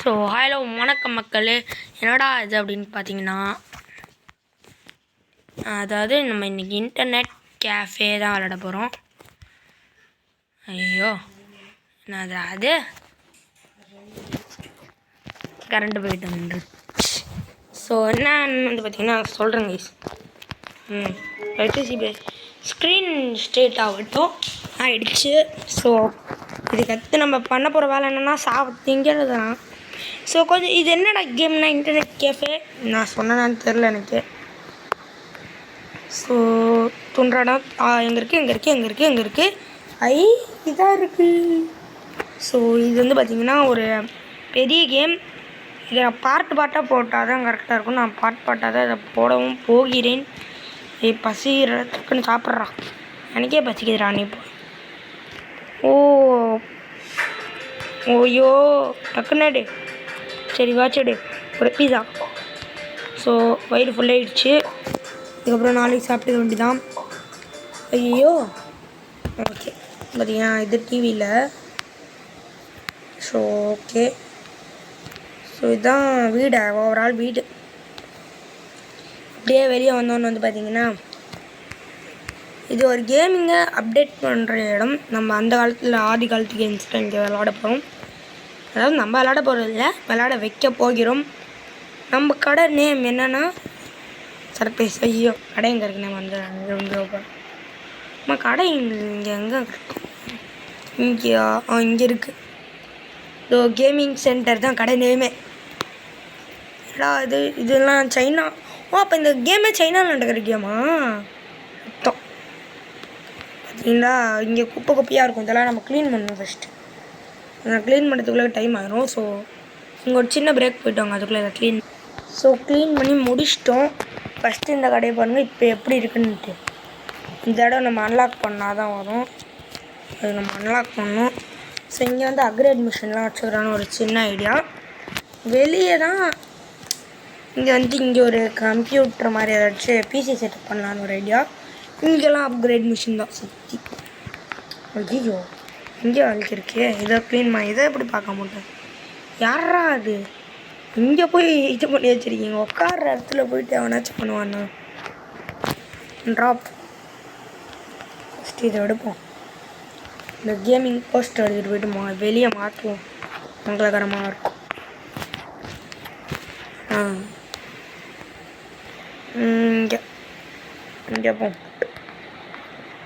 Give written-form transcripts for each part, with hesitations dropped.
So hello வணக்கம் மக்களே. என்னடா இது அப்படின்னு பார்த்தீங்கன்னா, அதாவது நம்ம இன்றைக்கி இன்டர்நெட் கேஃபே தான் விளாட போகிறோம். ஐயோ என்ன அது கரண்ட்டு போயிட்டு வந்துருச்சு. ஸோ என்னன்னு வந்து பார்த்தீங்கன்னா சொல்கிறேங்க கைஸ். எலக்ட்ரிசிட்டி ஸ்க்ரீன் ஸ்ட்ரெயிட் ஆகட்டும் ஆகிடுச்சு. ஸோ இதுக்கடுத்து நம்ம பண்ண போகிற வேலை என்னென்னா திங்கிறது தான். ஸோ கொஞ்சம் இது என்னடா கேம்னா இன்டர்நெட் கேஃபே நான் சொன்னேன்னு தெரில எனக்கு. ஸோ துன்றாடா எங்கே இருக்குது இதாக இருக்குது. ஸோ இது வந்து பார்த்திங்கன்னா ஒரு பெரிய கேம். இதை நான் பார்ட்டாக போட்டால் தான் கரெக்டாக இருக்கும். நான் பார்ட்டாக தான் இதை போடவும் போகிறேன். பசிக்கிற டக்குன்னு சாப்பிட்றா, எனக்கே பசிக்குதுடா. நீ ஓய்யோ டக்குன்னாடு சரி வாச்சடு ஒரு பீஸா. ஸோ வயிறு ஃபுல்லாகிடுச்சு. இதுக்கப்புறம் நாளைக்கு சாப்பிட்டுக்க வேண்டியதான். ஐயோ ஓகே பார்த்தீங்கன்னா இது டிவியில். ஸோ ஓகே, ஸோ இதுதான் வீடு, ஓவரால் வீடு. அப்படியே வெளியே வந்தோன்னு வந்து பார்த்திங்கன்னா இது ஒரு கேமிங்கை அப்டேட் பண்ணுற இடம். நம்ம அந்த காலத்தில் ஆதி காலத்து கேம்ஸ்லாம் இங்கே விளாட போகிறோம். அதாவது நம்ம விளாட போகிறது இல்லை, விளாட வைக்க போகிறோம். நம்ம கடை நேம் என்னென்னா சர்ப்ரைஸ். ஐயோ கடை எங்கே இருக்கு? நம்ம வந்து நம்ம கடை இங்கே எங்கே இருக்கு? இங்கே இருக்குது. இதோ கேமிங் சென்டர் தான் கடை நேமே. இதெல்லாம் சைனா. அப்போ இந்த கேமே சைனாவில் நடக்கிற கேமா? மொத்தம் பார்த்தீங்களா இங்கே குப்பையாக இருக்கும். இதெல்லாம் நம்ம க்ளீன் பண்ணணும் ஃபஸ்ட்டு. நான் க்ளீன் பண்ணுறதுக்குள்ளே டைம் ஆகிரும். ஸோ இங்கே ஒரு சின்ன பிரேக் போய்ட்டோங்க, அதுக்குள்ளே இதை க்ளீன் பண்ணி முடிச்சிட்டோம். ஃபஸ்ட்டு இந்த கடையை பாருங்கள் இப்போ எப்படி இருக்குன்னுட்டு. இந்த இடம் நம்ம அன்லாக் பண்ணால் தான் வரும். அது நம்ம அன்லாக் பண்ணணும். ஸோ இங்கே வந்து அப்கிரேட் மிஷின்லாம் வச்சுக்கிறான்னு ஒரு சின்ன ஐடியா. வெளியே தான் இங்கே ஒரு கம்ப்யூட்டர் மாதிரி ஏதாச்சும் பிசி செட்டப் பண்ணலான்னு ஒரு ஐடியா. இங்கெல்லாம் அப்கிரேட் மிஷின் தான் சுற்றி. ஐயோ இங்கே அழிச்சிருக்கே. இதை க்ளீன் பண்ணி இதை எப்படி பார்க்க மாட்டேன். யாரா அது இங்கே போய் இது பண்ணி வச்சுருக்கீங்க? உட்கார இடத்துல போயிட்டு எவனாச்சும் பண்ணுவான்னா ட்ராப். ஃபஸ்ட்டு இதை எடுப்போம். இந்த கேமிங் போஸ்டர் எடுத்துகிட்டு போயிட்டு வெளியே மாற்றுவோம், மங்களகரமாக இருக்கும். இங்கே போ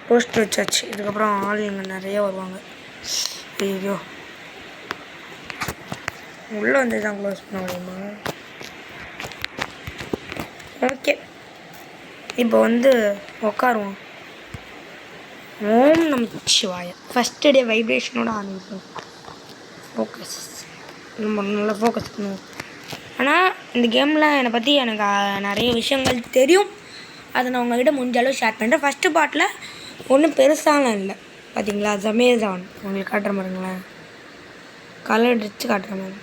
போஸ்டர் வச்சாச்சு. இதுக்கப்புறம் ஆள் இங்கே நிறைய வருவாங்க. ஐயோ உள்ளே வந்து தான் க்ளோஸ் பண்ண முடியுமா? ஓகே இப்போ வந்து உட்காருவோம். ஓம் நமச்சிவாய. ஃபஸ்ட்டு டே வைப்ரேஷனோட ஆரம்பிப்போம். ஃபோக்கஸ் நம்ம நல்லா ஃபோக்கஸ் பண்ணுவோம். ஆனால் இந்த கேமில் என்னை பற்றி எனக்கு நிறைய விஷயங்கள் தெரியும். அதை நான் உங்கள்கிட்ட முடிஞ்ச அளவு ஷேர் பண்ணுறேன். ஃபஸ்ட்டு பார்ட்டில் ஒன்றும் பெருசாலாம் இல்லை பார்த்தீங்களா. அமேசான் உங்களுக்கு காட்டுற மாதிரிங்களேன், கலர் அடித்து காட்டுற மாதிரி.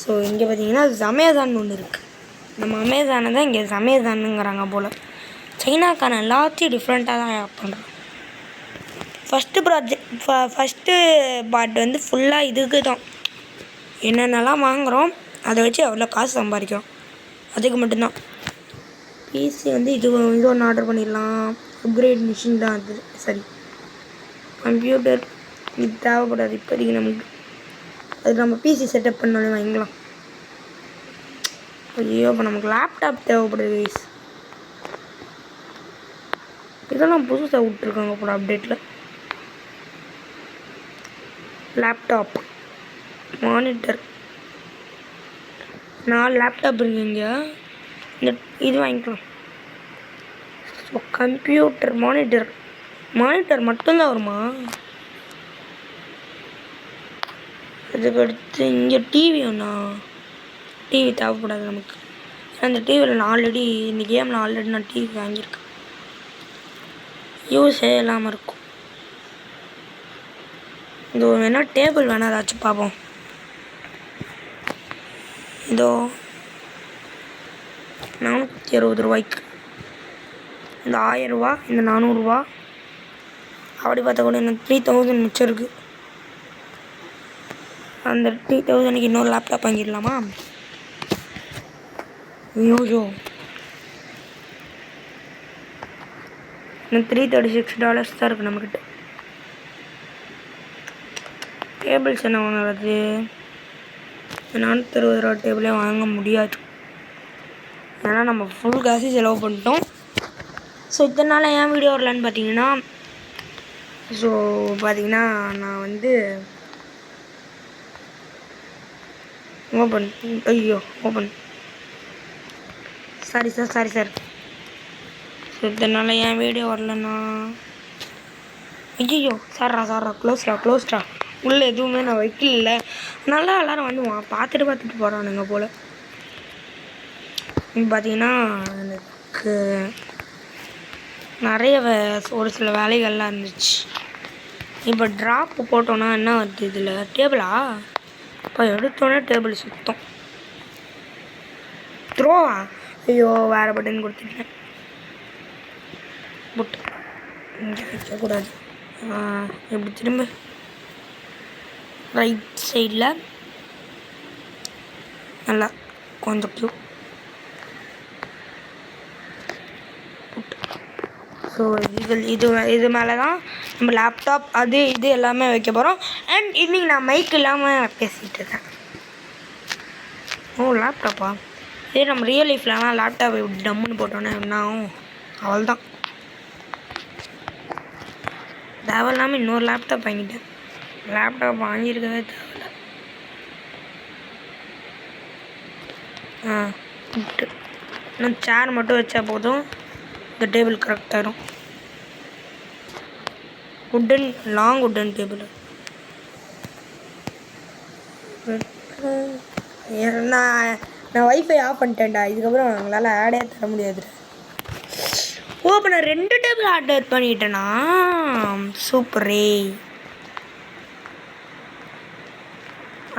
ஸோ இங்கே பார்த்தீங்கன்னா அமேசான் ஒன்று இருக்குது. நம்ம அமேசானை தான் இங்கே அமேசானுங்கிறாங்க போல். சைனாக்கான எல்லாத்தையும் டிஃப்ரெண்ட்டாக தான் பண்ணுறோம். ஃபஸ்ட்டு பார்ட் வந்து ஃபுல்லாக இதுக்கு தான் என்னென்னலாம் வாங்குகிறோம் அதை வச்சு எவ்வளோ காசு சம்பாதிக்கிறோம் அதுக்கு மட்டும்தான். பிசி வந்து இது ஒன்று ஆர்டர் பண்ணிடலாம். அப்கிரேட் மிஷின் தான் அது. சரி கம்ப்யூட்டர் இது தேவைப்படாது இப்போதைக்கு நமக்கு. அது நம்ம பிசி செட்டப் பண்ணாலே வாங்கிக்கலாம். ஐயோ இப்போ நமக்கு லேப்டாப் தேவைப்படுது கைஸ். இதெல்லாம் புதுசாக விட்ருக்காங்க போல அப்டேட்டில். லேப்டாப், மானிட்டர், 4 லேப்டாப் இருக்குங்க. இது வாங்கிக்கலாம். ஸோ கம்ப்யூட்டர், மானிட்டர் மட்டும்தான் வருமா? அதுக்கடுத்து இங்கே டிவி ஒன்றா? டிவி தேவைப்படாது நமக்கு. அந்த டிவியில் நான் ஆல்ரெடி இந்த கேமில் ஆல்ரெடி நான் டிவி வாங்கியிருக்கேன். யூஸே இல்லாமல் இருக்கும். இந்த வேணால் டேபிள் வேணால் ஏதாச்சும் பார்ப்போம். இதோ 460 ரூபாய்க்கு இந்த 1000 ரூபா, இந்த 400 ரூபா. அப்படி பார்த்தா கூட எனக்கு 3000 மிச்சம் இருக்குது. அந்த 3000க்கு இன்னொரு லேப்டாப் வாங்கிடலாமா? ஐயோ இன்னும் $336 தான் இருக்குது நம்மக்கிட்ட. டேபிள்ஸ் என்ன வாங்குறது? 460 டேபிளே வாங்க முடியாது, ஏன்னா நம்ம ஃபுல் காசு செலவு பண்ணிட்டோம். ஸோ இதனால் ஏன் வீடியோ வரலான்னு பார்த்தீங்கன்னா, நான் வந்து ஓப்பன் சாரி சார். ஸோ இதனால் ஏன் வீடியோ வரலண்ணா? ஐயோ சாரா க்ளோஸ்டா உள்ளே எதுவுமே நான் வைக்கல. நல்லா எல்லோரும் வந்து பார்த்துட்டு போகிறானுங்க போல். பார்த்தீங்கன்னா எனக்கு நிறைய ஒரு சில வேலைகள்லாம் இருந்துச்சு. இப்போ ட்ராப்பு போட்டோன்னா என்ன வருது இதில்? டேபிளா? இப்போ எடுத்தோன்னே டேபிள் சுத்தம். த்ரோவா? ஐயோ வேறு பட்டன் கொடுத்துட்டேன். புட்டு இங்கே வைக்கக்கூடாது. எப்படி திரும்ப ரைட் சைடில் நல்லா கொஞ்சம் க்யூ. ஸோ இது மேலே தான் நம்ம லேப்டாப் அது இது எல்லாமே வைக்க போகிறோம். அண்ட் இன்றைக்கி நான் மைக் இல்லாமல் பேசிகிட்டு இருக்கேன். லேப்டாப்பா? இதே நம்ம ரியல் லைஃப்லலாம் லேப்டாப் இப்படி டம்முன்னு போட்டோன்னே என்ன ஆகும்? அவள் தான் தேவையில்லாமல் இன்னொரு லேப்டாப் வாங்கிட்டேன். லேப்டாப் வாங்கியிருக்கவே தேவையில்ல. இன்னும் சேர் மட்டும் வச்சா போதும், இந்த டேபிள் கரெக்டாகிடும். Long wooden table. நான் வைஃபை ஆஃப் பண்ணிட்டேன்டா. இதுக்கப்புறம் அவங்களால ஆடே தர முடியாது. இப்போ நான் 2 டேபிள் ஆர்டர் பண்ணிட்டேன்னா சூப்பரே.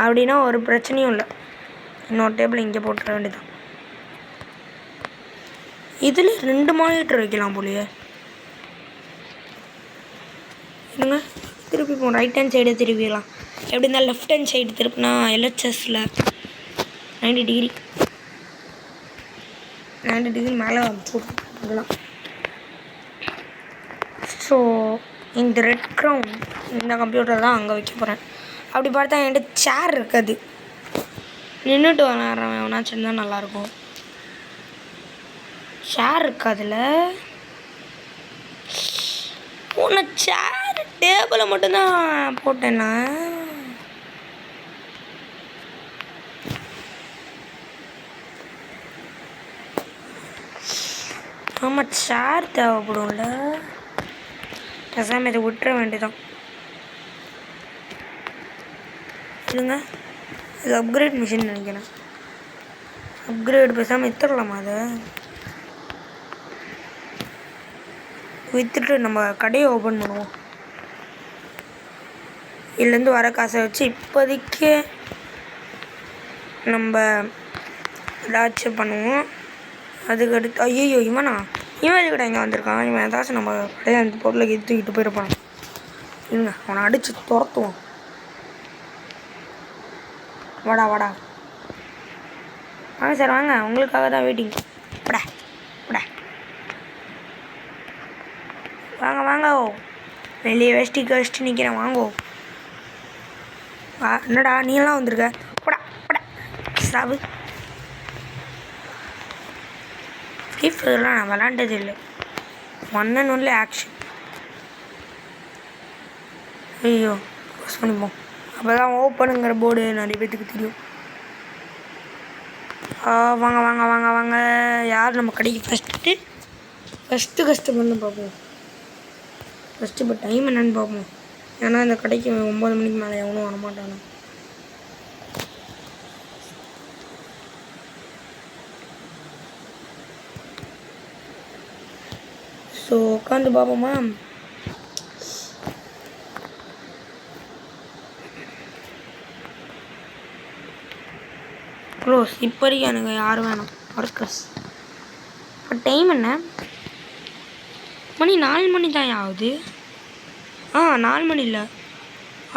அப்படின்னா ஒரு பிரச்சனையும் இல்லை. இன்னொரு டேபிள் இங்கே போட்டுற வேண்டியதான். இதில் 2 மானிட்டர் வைக்கலாம் போலியே. என்னங்க திருப்பி போகும். ரைட் ஹேண்ட் சைடே திருப்பிடலாம். எப்படி இருந்தாலும் லெஃப்ட் ஹேண்ட் சைடு திருப்பினா எல்ஹெச்எஸில் 90 டிகிரி மேலே போட்டுக்கலாம். ஸோ இந்த ரெட் க்ரௌன் இந்த கம்ப்யூட்டர் தான் அங்கே வைக்க போகிறேன். அப்படி பார்த்தா என்கிட்ட சேர் இருக்காது. நின்றுட்டு விளாட்றவன் எவனாச்சும் தான் நல்லாயிருக்கும். சேர் இருக்காதுல்ல. நான் சேர் டேபிளை மட்டும்தான் போட்டேன்னா. ஆமாம் சேர் தேவைப்படும்ல. பேசாமல் இதை விட்டுற வேண்டியதான். இல்லைங்க இது அப்கிரேட் மிஷின் நினைக்கிறேன். அப்கிரேட் பேசாமல் வித்துடலாமா? அதை விற்றுட்டு நம்ம கடையை ஓப்பன் பண்ணுவோம். இதுலேருந்து வர காசை வச்சு இப்போதைக்கு நம்ம ஏதாச்சும் பண்ணுவோம். அதுக்கடுத்து ஐயோ இவன் இதுக்கிட்ட இங்கே வந்திருக்கான். இவன் ஏதாச்சும் நம்ம கடையை அந்த பொருளை தூக்கிட்டு போயிருப்பான். இல்லைங்க அவனை அடித்து துரத்துவோம். வாடா வாங்க சார் வாங்க, உங்களுக்காக தான் வெயிட்டிங். படா வாங்க வெளியே வேஷ்டி நிற்கிறேன். வாங்கோ. என்னடா நீலாம் வந்திருக்க? படா சாவு. ஃப்ரீ ஃபயர்லாம் நான் விளாண்டது இல்லை. 1 and only ஆக்ஷன். ஐயோ க்ளோஸ் பண்ணிப்போம். அப்போ தான் ஓப்பனுங்கிற போர்டு நிறைய பேத்துக்கு தெரியும். வாங்க யார் நம்ம கடைக்கு ஃபஸ்ட்டு கஸ்டமர்னு பார்ப்போம். ஃபஸ்ட்டு இப்போ டைம் என்னென்னு பார்ப்போம். ஏன்னா இந்த கடைக்கு 9 மணிக்கு மேலே எவனும் வரமாட்டானு. ஸோ உட்காந்து பார்ப்போமா? க்ளோஸ். இப்போதைக்கு எனக்கு யாரும் வேணும் ஒர்க்கர்ஸ். இப்போ டைம் என்ன? மணி 4 மணி தான் ஆகுது. 4 மணி இல்லை,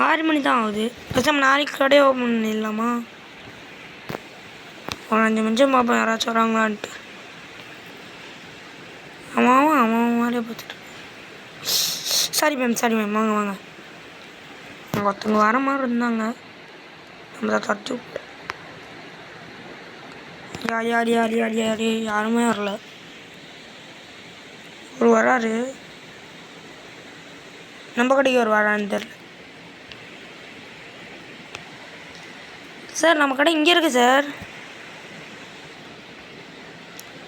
6 மணி தான் ஆகுது. பேசாமல் நாளைக்கு கடையை ஓப்பன் பண்ணிடலாமா? ஒரு 5 நிமிஷம் பார்ப்பேன் யாராச்சும் வராங்களான்ட்டு. அவன் மாதிரியே பார்த்துட்டு. சாரி மேம் வாங்க வாங்க. ஒருத்தவங்க வர மாதிரி இருந்தாங்க, நம்ம தான் தட்டி விட்டு. யார் யாருமே வரல. ஒரு வராரு, நம்ம கடைக்கு ஒரு வரான்னு தெரியல. சார் நம்ம கடை இங்கே இருக்குது சார்.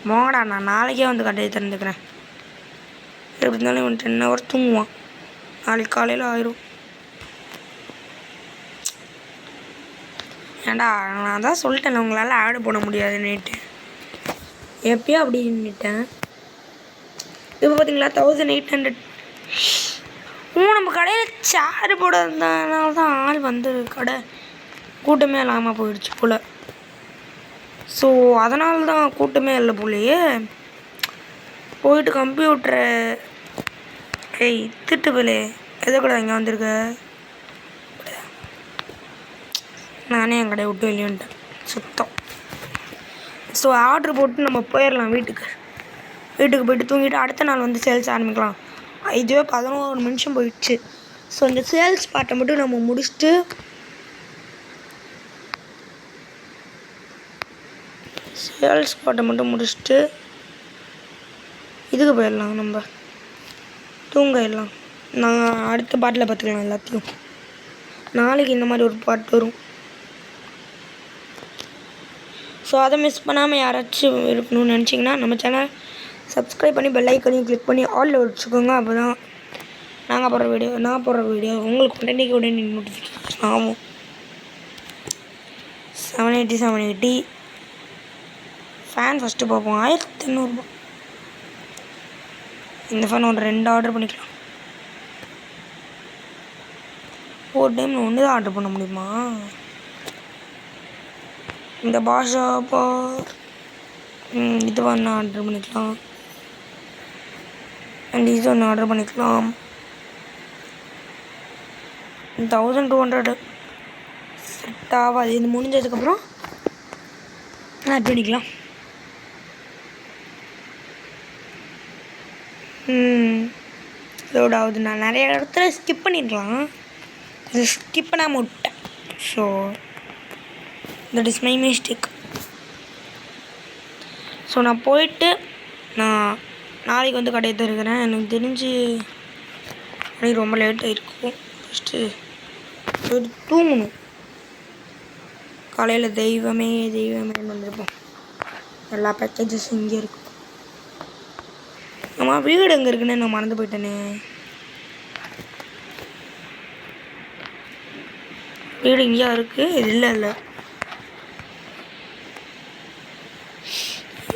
போங்கடா, நான் நாளைக்கே வந்து கடையை திறந்துக்கிறேன். எப்படி இருந்தாலும் இவன் 10 hours தூங்குவான். நாளைக்கு காலையில் ஆயிரும். ஏண்டா நான் தான் சொல்லிட்டேன் உங்களால் ஆடு போட முடியாதுன்னுட்டு. எப்பயோ அப்படி நின்றுட்டேன். இப்போ பார்த்தீங்களா 1800. நம்ம கடையில் சேரு போடுறதுனால தான் ஆள் வந்து கடை கூட்டமே இல்லாமல் போயிடுச்சு போல். ஸோ அதனால தான் கூட்டமே இல்லை போலையே. போயிட்டு கம்ப்யூட்டரை திட்டு போலே எதை கூட இங்கே வந்திருக்க. நானே என் கடையை விட்டு வெளியேன்ட்டேன் சுத்தம். ஸோ ஆர்டர் போட்டு நம்ம போயிடலாம் வீட்டுக்கு போயிட்டு தூங்கிட்டு அடுத்த நாள் வந்து சேல்ஸ் ஆரம்பிக்கலாம். இதுவே 11 நிமிஷம் போயிடுச்சு. ஸோ இந்த சேல்ஸ் பார்ட்டை மட்டும் நம்ம முடிச்சுட்டு இதுக்கு போயிடலாம், நம்ம தூங்கிடலாம். நான் அடுத்த பாட்டில் பார்த்துக்கலாம் எல்லாத்தையும். நாளைக்கு இந்த மாதிரி ஒரு பாட்டு வரும். ஸோ அதை மிஸ் பண்ணாமல் யாராச்சும் இருக்கணும்னு நினச்சிங்கன்னா நம்ம சேனல் சப்ஸ்கிரைப் பண்ணி பெல் ஐக்கனையும் கிளிக் பண்ணி ஆலில் வச்சுக்கோங்க. அப்போ தான் நான் போடுற வீடியோ உங்களுக்கு உடனே நோட்டிஃபிகேஷன் ஆகும். 780 ஃபேன் ஃபஸ்ட்டு பார்ப்போம். 1800 இந்த ஃபேன் ஒரு 2 ஆர்டர் பண்ணிக்கலாம். ஒரு டைமில் 1 தான் ஆர்டர் பண்ண முடியுமா? இந்த பாஷா இது ஒன்று ஆர்டர் பண்ணிக்கலாம். அண்ட் இது ஒன்று ஆர்டர் பண்ணிக்கலாம். 1200 செட் ஆகாது. இது முடிஞ்சதுக்கப்புறம் ஆட் பண்ணிக்கலாம். லோட் ஆகுது. நான் நிறைய இடத்துல ஸ்கிப் பண்ணியிருக்கலாம், இது ஸ்கிப் பண்ணாமல் விட்டேன். So that is my mistake. So நான் போயிட்டு நான் நாளைக்கு வந்து கடையை தருகிறேன். எனக்கு தெரிஞ்சு மணி ரொம்ப லேட்டாக இருக்கும். ஃபஸ்ட்டு தூங்கணும். காலையில் தெய்வமே வந்திருப்போம். எல்லா பேக்கேஜஸும் இங்கே இருக்கும். ஆமாம், வீடு எங்கே இருக்குன்னு நான் மறந்து போயிட்டேனே. வீடு இங்கேயா இருக்குது? இல்லை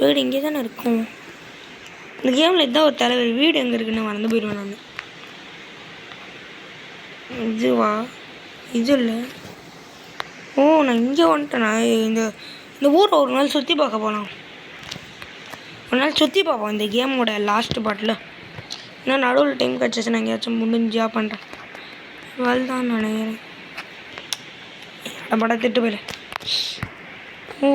வீடு இங்கே தானே இருக்கும். இந்த கேமில் இதுதான் ஒரு தலைவர். வீடு எங்கே இருக்குன்னு மறந்து போயிடுவேன் நான். இதுவா? இது இல்லை. ஓ, நான் இங்கே வந்துட்டேன். நான் இந்த ஊரை ஒரு நாள் சுற்றி பார்க்க போகலாம். ஒரு நாள் சுற்றி பார்ப்போம் இந்த கேமோட லாஸ்ட்டு பாட்டில். நான் நடுவில் டைம் கிடச்சிச்சு, நான் எங்கேயாச்சும் முடிஞ்சா பண்ணுறேன். இவள் தான் நினைக்கிறேன். படம் திட்டு போயில. ஓ,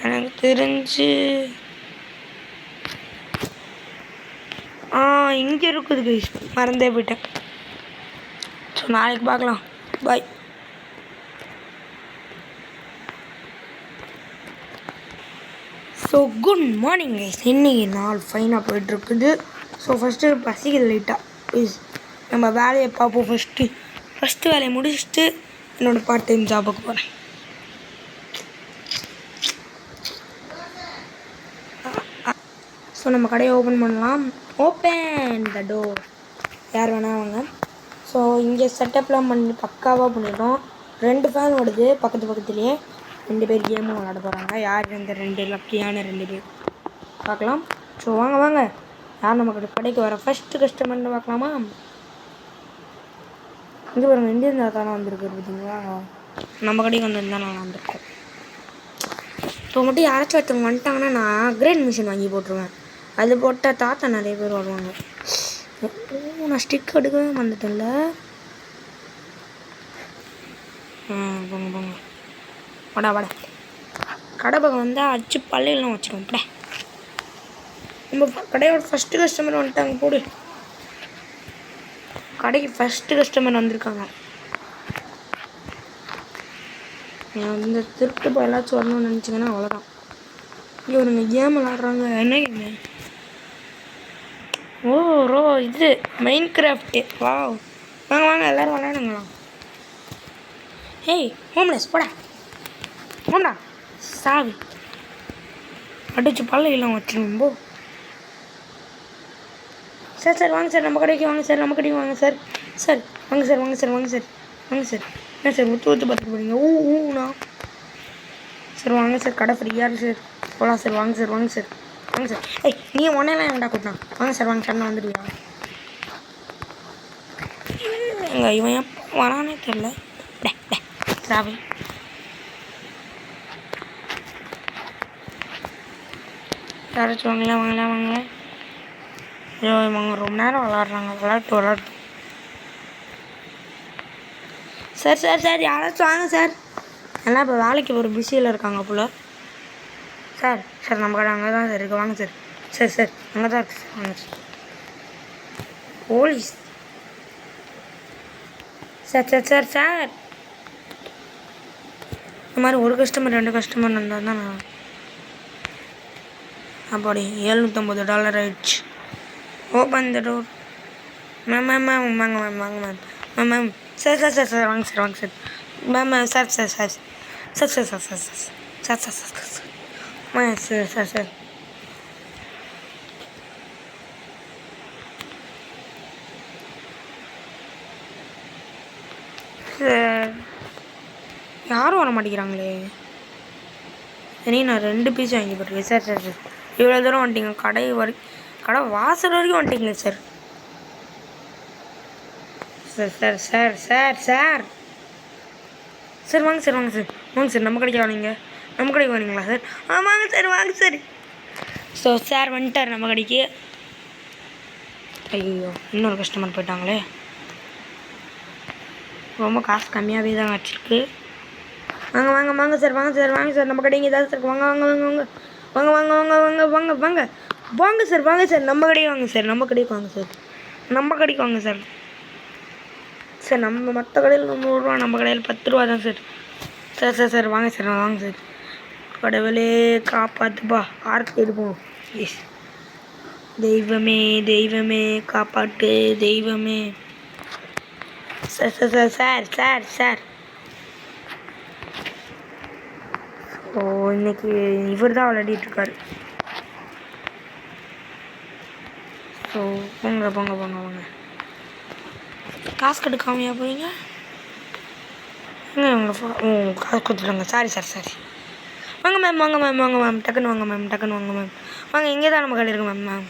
எனக்கு தெரிஞ்சு இங்கே இருக்குது கைஸ், மறந்தே போயிட்டேன். ஸோ நாளைக்கு பார்க்கலாம். Bye. So good morning guys. இன்றைக்கி நாள் ஃபைனாக போயிட்டுருக்குது. ஸோ ஃபஸ்ட்டு பசிக்குது லைட்டாக. ப்ளீஸ் நம்ம வேலையை பார்ப்போம். ஃபஸ்ட்டு வேலையை முடிச்சுட்டு என்னோடய பார்ட் டைம் ஜாபுக்கு போகிறேன். ஸோ நம்ம கடையை ஓப்பன் பண்ணலாம். Open the door. யார் வேணால் வாங்க. ஸோ இங்கே செட்டப்லாம் பண்ணி பக்காவாக பண்ணிட்டோம். 2 ஃபேன் ஓடுது பக்கத்துலேயே. 2 பேர் கேமும் விளாட போகிறாங்க. யார் இந்த 2 லக்கியான 2 பேர் பார்க்கலாம். ஸோ வாங்க யார் நம்ம கடைக்கு வர ஃபஸ்ட்டு கஸ்டமர்னு பார்க்கலாமா? இங்கே பாருங்கள், இந்தியன் தானே வந்திருக்கு பார்த்தீங்களா? நம்ம கடைக்கு வந்திருந்தால் நான் வந்திருக்கோம். இப்போ மட்டும் யாராச்சும் ஒருத்தவங்க வந்துட்டாங்கன்னா நான் கிரேட் மிஷின் வாங்கி போட்டுருவேன். அது போட்டால் தாத்தா நிறைய பேர் வருவாங்க. நான் ஸ்டிக் எடுக்கவே வந்துட்டேன்ல. போங்க போங்க வாடா வாடா. கடை பக்கம் வந்தால் அடிச்சு பள்ளியெல்லாம் வச்சுருவோம் படா. நம்ம கடையோட ஃபஸ்ட்டு கஸ்டமர் வந்துட்டாங்க போடு. கடைக்கு ஃபஸ்ட்டு கஸ்டமர் வந்திருக்காங்க. இந்த திருட்டு போய் எல்லாச்சும் வரணும்னு நினச்சிங்கன்னா அவ்வளோதான். இங்கே ஒருங்க கேம் விளாட்றாங்க. என்ன கேமு? ஓ ரோ இது மைன் கிராஃப்ட்டு. வா வாங்க வாங்க எல்லோரும் விளாடுங்களா. ஹேய் ஹோம்லெஸ் போடா போண்டா சாவி அடிச்சு பள்ளையெல்லாம் வச்சுருவோம் போ. சார் சார் வாங்க சார் நம்ம கடைக்கு வாங்க சார் நம்ம கடைக்கு வாங்க சார். சார் வாங்க சார் வாங்க சார் வாங்க சார் வாங்க சார். என்ன சார் ஒத்து ஒத்து பார்த்துட்டு போகிறீங்க? ஊண்ணா சார் வாங்க சார் கடை ஃப்ரீயாக இருக்குது சார் போகலாம் சார். வாங்க சார் வாங்க சார் வாங்க சார். ஏய் நீ ஒன்னெல்லாம் ஏன்டா கூட்டினா? வாங்க சார் வாங்க சார் வந்துடுவியா? எங்க இவன் எப்போ வரானே தெரில. சாவி யாராச்சும் வாங்கலாம் வாங்கலாம் வாங்க. ஐயோ இவங்க ரொம்ப நேரம் விளாட்றாங்க. விளாட்டு சார் சார் சார் யாராச்சும் வாங்க சார். எல்லாம் இப்போ வேலைக்கு ஒரு பிஸியில் இருக்காங்க போல். சார் சார் நம்ம கடை அங்கே தான் சார் இருக்குது வாங்க சார். சார் சார் அங்கே தான் இருக்குது சார் வாங்க sir. Police sir sir sir sir இந்த மாதிரி ஒரு கஸ்டமர் 2 கஸ்டமர் வந்தால் தான் நான் அப்படி $750 ஆயிடுச்சு. Open the door. Ma'am ma'am ma'am வாங்க மேம் வாங்க ma'am ma'am ma'am. Sir sir sir sir வாங்க சார் வாங்க sir. Ma'am ma'am sir sir sir sir sir sir sir sir sir sir sir sir வாங்க சார் சார் சார். சார் யாரும் வர மாட்டேங்கிறாங்களே. சரி நான் 2 பீஸ் வாங்கி போட்டுருக்கேன். சார் சார் சார் இவ்வளோ தூரம் வந்துட்டீங்க. கடை வாசல் வரைக்கும் வந்துட்டீங்களே sir. Sir sir sir sir sir sir வாங்க சார் வாங்க சார் வாங்க சார் நம்ம கடைக்கு வாங்க. நம்ம கடைக்கு வரீங்களா சார்? வாங்க சார் வாங்க சார். ஸோ சார் வந்துட்டார் நம்ம கடைக்கு. ஐயோ இன்னொரு கஸ்டமர் போயிட்டாங்களே. ரொம்ப காசு கம்மியாகவே தான் வச்சுருக்கு. வாங்க வாங்க வாங்க சார் வாங்க சார் வாங்க சார் நம்ம கடைக்கு ஏதாவது சார் வாங்க வாங்க வாங்க வாங்க வாங்க வாங்க வாங்க வாங்க வாங்க வாங்க வாங்க சார் வாங்க சார் நம்ம கடைக்கு வாங்க சார். நம்ம கடைக்கு வாங்க சார். நம்ம கடைக்கு வாங்க சார். சார் நம்ம மற்ற கடையில் 100 ரூபா நம்ம கடையில் 10 ரூபா தான் சார். சார் சார் சார் வாங்க சார் வாங்க சார். கடவுளே காப்பாற்றுப்பா. ஆர்த்தி எடுப்போம். எஸ் தெய்வமே தெய்வமே காப்பாற்று தெய்வமே. Sir sir sir sir sir sir so இன்னைக்கு இவர் தான் விளையாடிட்டுருக்காரு. ஸோ போங்க போங்க போங்க போங்க. காசு கட்டுக்காமையா போறீங்க? உங்கள் காசு கொடுத்துருங்க. Sorry sir sorry. வாங்க மேம் வாங்க மேம் வாங்க மேம் டக்குன்னு வாங்க மேம் டக்குன்னு வாங்க மேம் வாங்க. இங்கே தான் நம்ம கடை இருக்கு ma'am ma'am.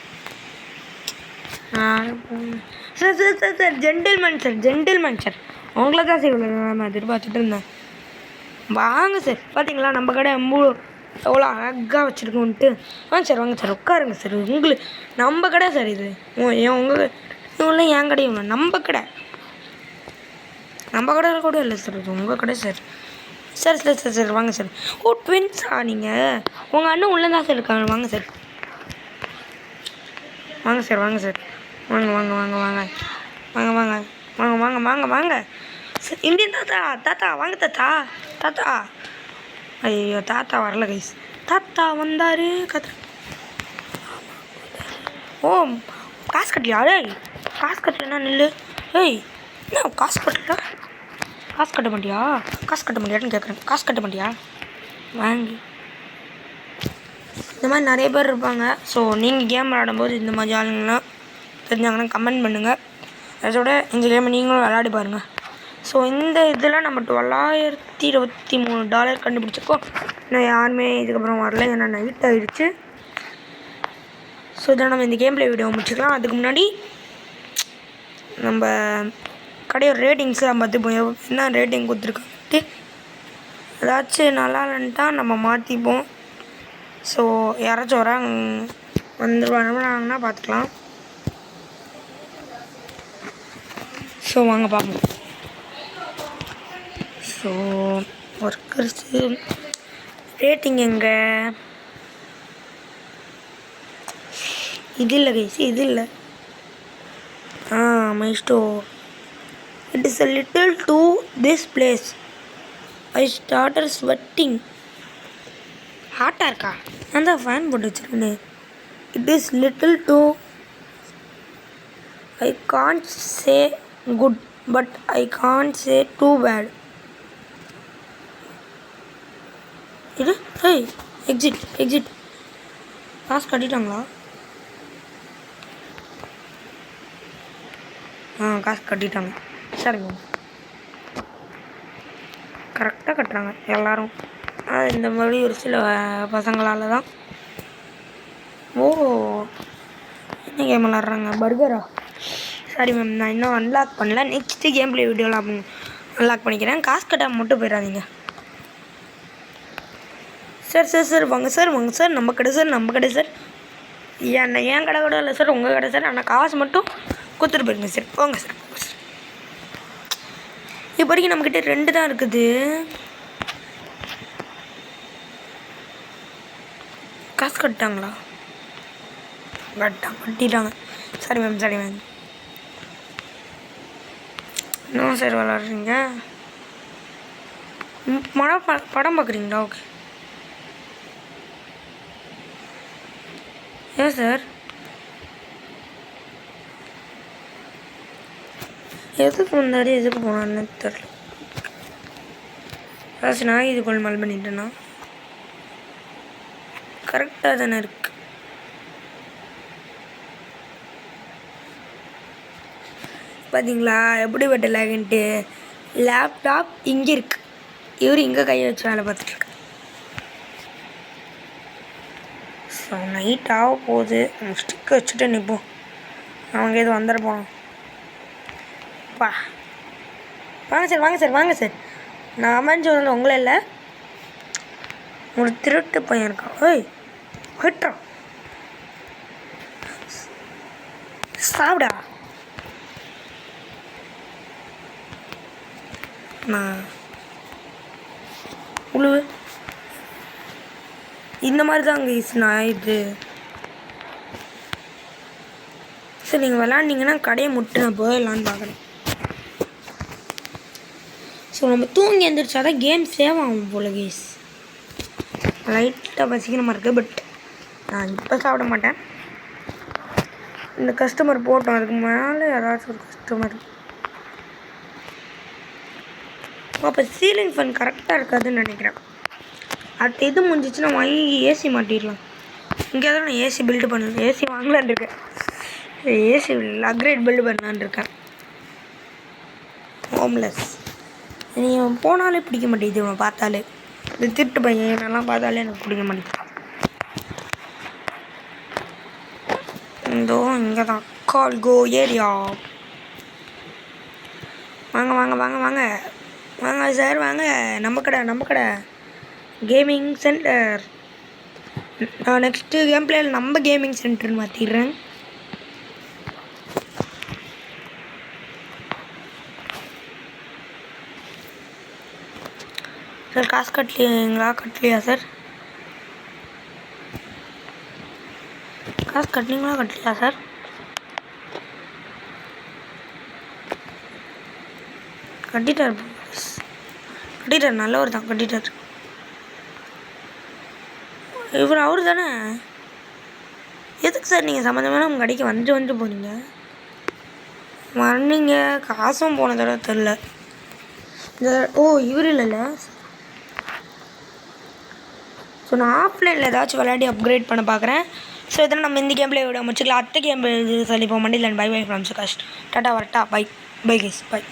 Sir sir sir sir gentleman sir gentleman sir உங்களை தான் சார் இவ்வளோ மேம் எதிர்பார்த்துட்டு இருந்தேன். வாங்க சார். பார்த்தீங்களா நம்ம கடை எவ்வளோ அழகாக வச்சுருக்கோன்ட்டு. வாங்க சார் வாங்க சார் உட்காருங்க சார். உங்களுக்கு நம்ம கடை சார் இது. ஏன் உங்கள் இவ்வளோ என் கடையும் இல்லை நம்ம கடை. நம்ம கடை கூட இல்லை சார் இது உங்கள் கடை sir. Sir sir sir sir வாங்க சார். ஓ ட்வின்ஸா நீங்கள்? உங்கள் அண்ணன் உள்ளே தான் சார் இருக்காங்க. வாங்க சார் வாங்க சார் வாங்க சார் வாங்க வாங்க வாங்க வாங்க வாங்க வாங்க வாங்க வாங்க வாங்க வாங்க சார். இந்தியன் தாத்தா தாத்தா வாங்க தாத்தா தாத்தா. ஐயோ தாத்தா வரல கைஸ். தாத்தா வந்தார் கத்த. ஓ காசு கட்டலையா? ஏய் காசு கட்டலன்னா நில்லு. ஏய் என்ன காசு கட்டல? காசு கட்ட மாட்டியா? காசு கட்ட மாட்டியான்னு கேட்குறேன். காசு கட்ட மாட்டியா? வாங்கி இந்த மாதிரி நிறைய பேர் இருப்பாங்க. ஸோ நீங்கள் கேம் விளாடும்போது இந்த மாதிரி ஆளுங்களாம் தெரிஞ்சாங்கன்னா கமெண்ட் பண்ணுங்கள். அதோட இந்த கேமை நீங்களும் விளையாடி பாருங்கள். ஸோ இந்த இதில் நம்ம $923 கண்டுபிடிச்சிருக்கோம். இன்னும் யாருமே இதுக்கப்புறம் வரல ஏன்னா நைட் ஆகிடுச்சு. ஸோ இதில் நம்ம இந்த கேம் ப்ளே வீடியோ முடிச்சுக்கலாம். அதுக்கு முன்னாடி நம்ம கடையோட ரேட்டிங்ஸ்லாம் பார்த்துப்போம். என்ன ரேட்டிங் கொடுத்துருக்காங்கட்டு ஏதாச்சும் நல்லா இல்லைன்ட்டா நம்ம மாற்றிப்போம். ஸோ யாராச்சும் வந்துடுவாங்கன்னா பார்த்துக்கலாம். ஸோ வாங்க பார்ப்போம். ஸோ ஸோ ஒர்க்கர்ஸு ரேட்டிங் எங்கே? இது இல்லை கைஸ், இது இல்லை. My store. It is a little to this place. I started sweating. ஹாட்டாக இருக்கா? நான் தான் ஃபேன் போட்டு வச்சுருக்கேனே. It is little too, I can't say good but I can't say too bad. இது எக்ஸிட் எக்ஸிட். காசு கட்டிட்டாங்களா? காசு கட்டிட்டாங்க. சரிங்க, கரெக்டாக கட்டுறாங்க எல்லோரும். இந்த மாதிரி ஒரு சில பசங்களால் தான். என்ன கேம் விளாட்றாங்க? பர்கரா? சாரி மேம், நான் இன்னும் அன்லாக் பண்ணல. நெக்ஸ்ட்டு கேம் ப்ளே வீடியோவில் அன்லாக் பண்ணிக்கிறேன். காசு கட்டாமல் மட்டும் போயிடாதீங்க. சார் வாங்க சார், நம்ம கடை சார். என் கடை கூட இல்லை சார், உங்கள் கடை சார். ஆனால் காசு மட்டும் கொடுத்துட்டு போயிருங்க சார். போங்க சார். இப்போ வரைக்கும் நம்மக்கிட்ட 2 தான் இருக்குது. காசு கட்டாங்களா? கட்டிட்டாங்க. சரி மேம். என்ன சார் விளாட்றீங்க? படம் பார்க்குறீங்களா? ஓகே. ஏன் சார், எதுக்கு முன்னாடி எதுக்கு போனான்னு தெரியல. ஃபர்ஸ்ட் நான் இது கோல்மால் பண்ணிட்டேன்னா கரெக்டாக தானே இருக்கு. பார்த்தீங்களா எப்படி பட்ட லேகன்ட்டு? லேப்டாப் இங்கே இருக்கு, இவர் இங்கே கையை வச்சு வேலை பார்த்துட்ருக்கு. ஸோ நைட் ஆக போகுது. நம்ம ஸ்டிக்கை வச்சுட்டு நிற்போம். அவங்க எதுவும் வந்துடுப்போம். வாங்க சார். நான் அம்மான்னு சொல்லல, உங்களே இல்லை. ஒரு திருட்டு பையன் இருக்கான். விட்டுறா, சாப்பிடா. நான் உழுவு இந்த மாதிரி தான் நான் இது. சரி, நீங்கள் விளாண்டிங்கன்னா கடையை முட்டு நான் போயிடலான்னு பார்க்குறேன். ஸோ நம்ம தூங்கி எழுந்திரிச்சா தான் கேம் சேவ் ஆகும் போல் கேஸ். லைட்டாக பசிக்கணுமா இருக்குது, பட் நான் இப்போ சாப்பிட மாட்டேன். இந்த கஸ்டமர் போட்டோம், அதுக்கு மேலே யாராச்சும் ஒரு கஸ்டமர். அப்போ சீலிங் ஃபேன் கரெக்டாக இருக்காதுன்னு நினைக்கிறேன். அடுத்த இது முடிஞ்சிச்சுன்னா வாங்கி ஏசி மாட்டிடலாம். இங்கே தான் நான் ஏசி பில்டு பண்ணேன். ஏசி வாங்கலான் இருக்கேன். ஏசி அப்கிரேட் பில்டு பண்ணலான் இருக்கேன். ஹோம்லெஸ் நீ போனாலே பிடிக்க மாட்டேங்குது. இவனை பார்த்தாலே, இந்த திருட்டு பையன் என்னெல்லாம் பார்த்தாலே எனக்கு பிடிக்க மாட்டேங்குது. இந்தோ இங்கே தான் கால்கோ ஏரியா. வாங்க சார், வாங்க. நம்ம கடை கேமிங் சென்டர். நான் நெக்ஸ்ட்டு கேம் பிளேயில் நம்ம கேமிங் சென்டர்னு மாற்றிடுறேன். சார் காசு கட்டலையா சார்? காசு கட்டலையா சார்? கட்டிட்டார், நல்லவர் தான், கட்டிட்டார். இவர் அவரு தானே? எதுக்கு சார் நீங்கள் சம்மந்தமான உங்கள் கடைக்கு வந்துட்டு போனீங்க? வந்தீங்க, காசும் போன தடவை தெரில. இவர் இல்லைல்ல. ஸோ நான் ஆஃப்லைனில் ஏதாச்சும் விளையாடி அப்கிரேட் பண்ண பார்க்குறேன். ஸோ இதெல்லாம் நம்ம இந்த கேம்லேயே விட முடிச்சுக்கலாம். அடுத்த கேம் சொல்லிப்போம். மண்டியில் பை ஃப்ரம் சுகாஷ். டாட்டா வரட்டா. Bye guys, by.